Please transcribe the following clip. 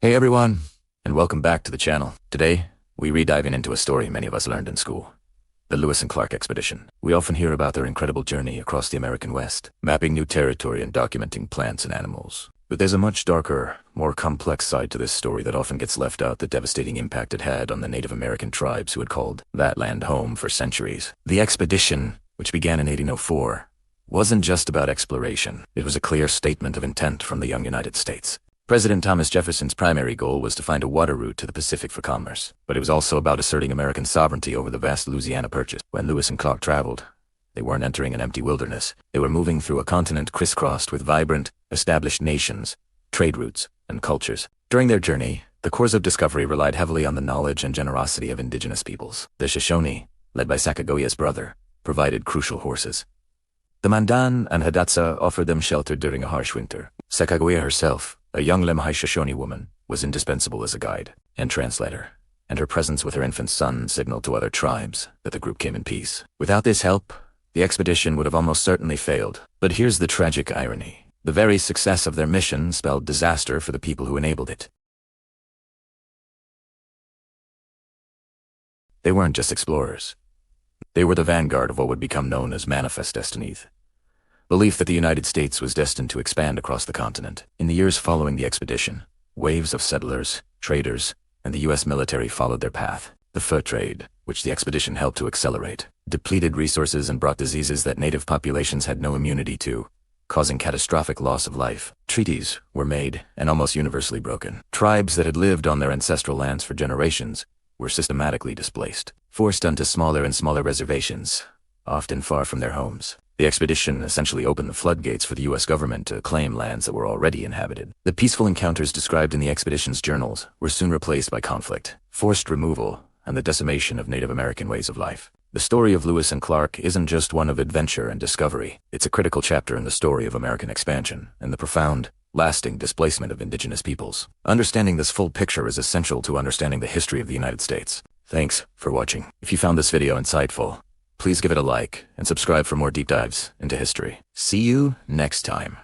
Hey everyone, and welcome back to the channel. Today, we re-diving into a story many of us learned in school. The Lewis and Clark expedition. We often hear about their incredible journey across the American West, mapping new territory and documenting plants and animals. But there's a much darker, more complex side to this story that often gets left out: the devastating impact it had on the Native American tribes who had called that land home for centuries. The expedition, which began in 1804, wasn't just about exploration. It was a clear statement of intent from the young United States. President Thomas Jefferson's primary goal was to find a water route to the Pacific for commerce, but it was also about asserting American sovereignty over the vast Louisiana Purchase. When Lewis and Clark traveled, they weren't entering an empty wilderness. They were moving through a continent crisscrossed with vibrant, established nations, trade routes, and cultures. During their journey, the course of discovery relied heavily on the knowledge and generosity of indigenous peoples. The Shoshone, led by Sacagawea's brother, provided crucial horses. The Mandan and Hidatsa offered them shelter during a harsh winter. Sacagawea herself, a young Lemhi Shoshone woman, was indispensable as a guide and translator, and her presence with her infant son signaled to other tribes that the group came in peace. Without this help, the expedition would have almost certainly failed. But here's the tragic irony. The very success of their mission spelled disaster for the people who enabled it. They weren't just explorers. They were the vanguard of what would become known as manifest destinies. Belief that the United States was destined to expand across the continent. In the years following the expedition, waves of settlers, traders, and the U.S. military followed their path. The fur trade, which the expedition helped to accelerate, depleted resources and brought diseases that native populations had no immunity to, causing catastrophic loss of life. Treaties were made and almost universally broken. Tribes that had lived on their ancestral lands for generations were systematically displaced, forced onto smaller and smaller reservations, often far from their homes. The expedition essentially opened the floodgates for the U.S. government to claim lands that were already inhabited. The peaceful encounters described in the expedition's journals were soon replaced by conflict, forced removal, and the decimation of Native American ways of life. The story of Lewis and Clark isn't just one of adventure and discovery. It's a critical chapter in the story of American expansion and the profound, lasting displacement of indigenous peoples. Understanding this full picture is essential to understanding the history of the United States. Thanks for watching. If you found this video insightful, please give it a like and subscribe for more deep dives into history. See you next time.